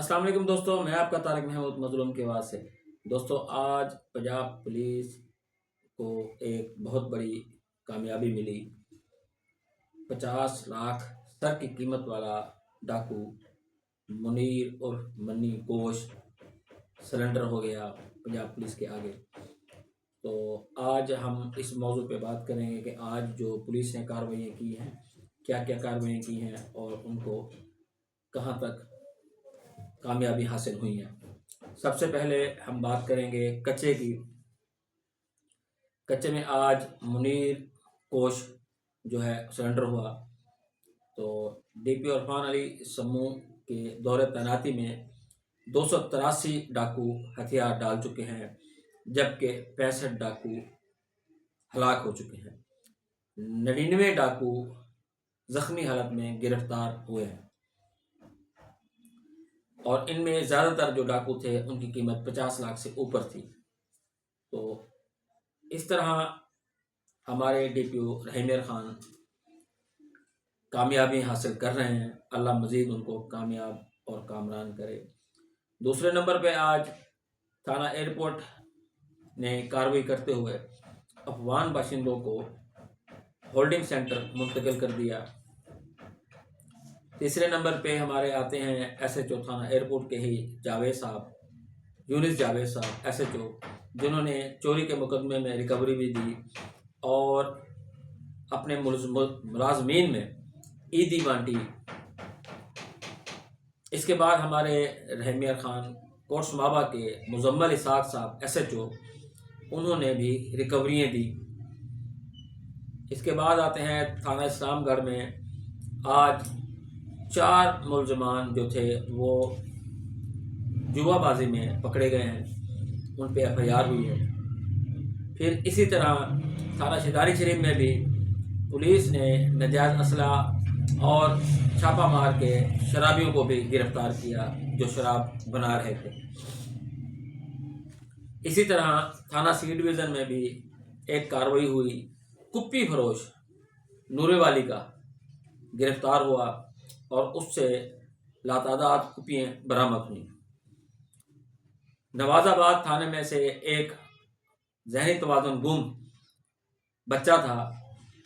अस्सलाम वालेकुम दोस्तों, मैं आपका तारिक महमूद मजलूम के वास्ते। दोस्तों, आज पंजाब पुलिस को एक बहुत बड़ी कामयाबी मिली। 50 लाख सर की कीमत वाला डाकू मुनीर और मनी गोश सरेंडर हो गया पंजाब पुलिस के आगे। तो आज हम इस मौजू पे बात करेंगे कि आज जो पुलिस ने कार्रवाइयाँ की हैं, क्या क्या कार्रवाइयाँ की हैं और उनको कहाँ तक कामयाबी हासिल हुई है। सबसे पहले हम बात करेंगे कच्चे की। कच्चे में आज मुनीर कोश जो है सरेंडर हुआ। तो डीपी इरफान अली समूह के दौरे तैनाती में 283 डाकू हथियार डाल चुके हैं, जबकि 65 डाकू हलाक हो चुके हैं। 99 डाकू जख्मी हालत में गिरफ्तार हुए हैं और इनमें ज़्यादातर जो डाकू थे उनकी कीमत 50 लाख से ऊपर थी। तो इस तरह हमारे डीपीओ रहीम खान कामयाबी हासिल कर रहे हैं। अल्लाह मज़ीद उनको कामयाब और कामरान करे। दूसरे नंबर पे आज थाना एयरपोर्ट ने कार्रवाई करते हुए अफवान बाशिंदों को होल्डिंग सेंटर मुंतकिल कर दिया। तीसरे नंबर पे हमारे आते हैं एसएचओ थाना एयरपोर्ट के ही जावेद साहब, यूनिस जावेद साहब एसएचओ, जिन्होंने चोरी के मुकदमे में रिकवरी भी दी और अपने मुलाजमीन में ईदी बांटी। इसके बाद हमारे रहमिया खान कोर्स माबा के मुजम्मल इसाक साहब एसएचओ, उन्होंने भी रिकवरियाँ दी। इसके बाद आते हैं थाना इस्लामगढ़ में आज 4 मुलजमान जो थे वो जुआबाजी में पकड़े गए हैं, उन पे एफआईआर हुई है। फिर इसी तरह थाना शिदारी शरीफ में भी पुलिस ने नाजायज़ असला और छापा मार के शराबियों को भी गिरफ्तार किया जो शराब बना रहे थे। इसी तरह थाना सी डिवीज़न में भी एक कार्रवाई हुई। कुप्पी फरोश नूरेवाली का गिरफ्तार हुआ और उससे लातादाद कुप्पियाँ बरामद हुई। नवाज़ाबाद थाने में से एक जहनी तवाज़ुन गुम बच्चा था,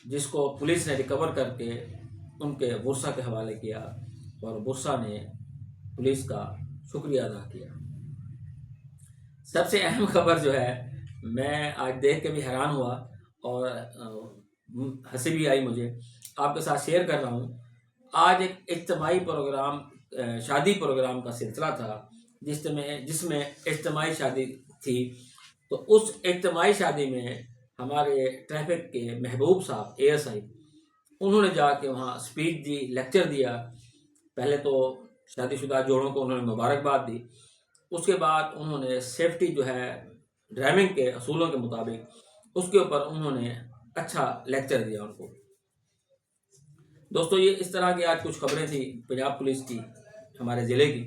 जिसको पुलिस ने रिकवर करके उनके बुरसा के हवाले किया और बुरसा ने पुलिस का शुक्रिया अदा किया। सबसे अहम खबर जो है, मैं आज देख के भी हैरान हुआ और हंसी भी आई मुझे, आपके साथ शेयर कर रहा हूँ। आज एक इज्तिमाई प्रोग्राम, शादी प्रोग्राम का सिलसिला था, जिसमें इज्तिमाई शादी थी। तो उस इज्तिमाई शादी में हमारे ट्रैफिक के महबूब साहब एएसआई, उन्होंने जाके वहाँ स्पीच दी, लेक्चर दिया। पहले तो शादीशुदा जोड़ों को उन्होंने मुबारकबाद दी। उसके बाद उन्होंने सेफ्टी जो है ड्राइविंग के असूलों के मुताबिक, उसके ऊपर उन्होंने अच्छा लेक्चर दिया उनको। दोस्तों, ये इस तरह की आज कुछ खबरें थी पंजाब पुलिस की, हमारे ज़िले की,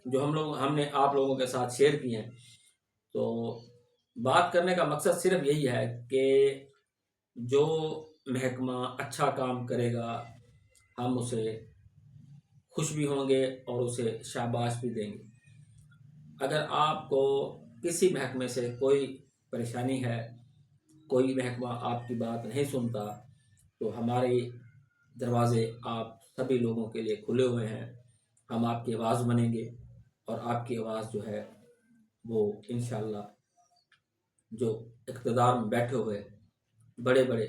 जो हमने आप लोगों के साथ शेयर की हैं। तो बात करने का मकसद सिर्फ यही है कि जो महकमा अच्छा काम करेगा, हम उसे खुश भी होंगे और उसे शाबाश भी देंगे। अगर आपको किसी महकमे से कोई परेशानी है, कोई महकमा आपकी बात नहीं सुनता, तो हमारे दरवाज़े आप सभी लोगों के लिए खुले हुए हैं। हम आपकी आवाज़ बनेंगे और आपकी आवाज़ जो है वो इंशाअल्लाह जो इक़्तिदार में बैठे हुए बड़े बड़े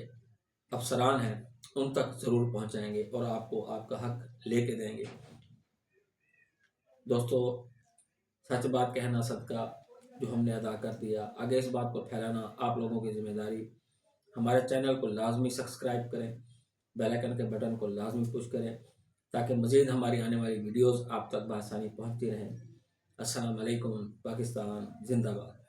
अफसरान हैं उन तक ज़रूर पहुंचाएंगे और आपको आपका हक लेके देंगे। दोस्तों, सच बात कहना सदका जो हमने अदा कर दिया, आगे इस बात को फैलाना आप लोगों की जिम्मेदारी। हमारे चैनल को लाजमी सब्सक्राइब करें, बेल आइकन के बटन को लाजमी पुश करें, ताकि मज़ीद हमारी आने वाली वीडियोज़ आप तक बआसानी पहुँचती रहें। अस्सलाम वालेकुम। पाकिस्तान जिंदाबाद।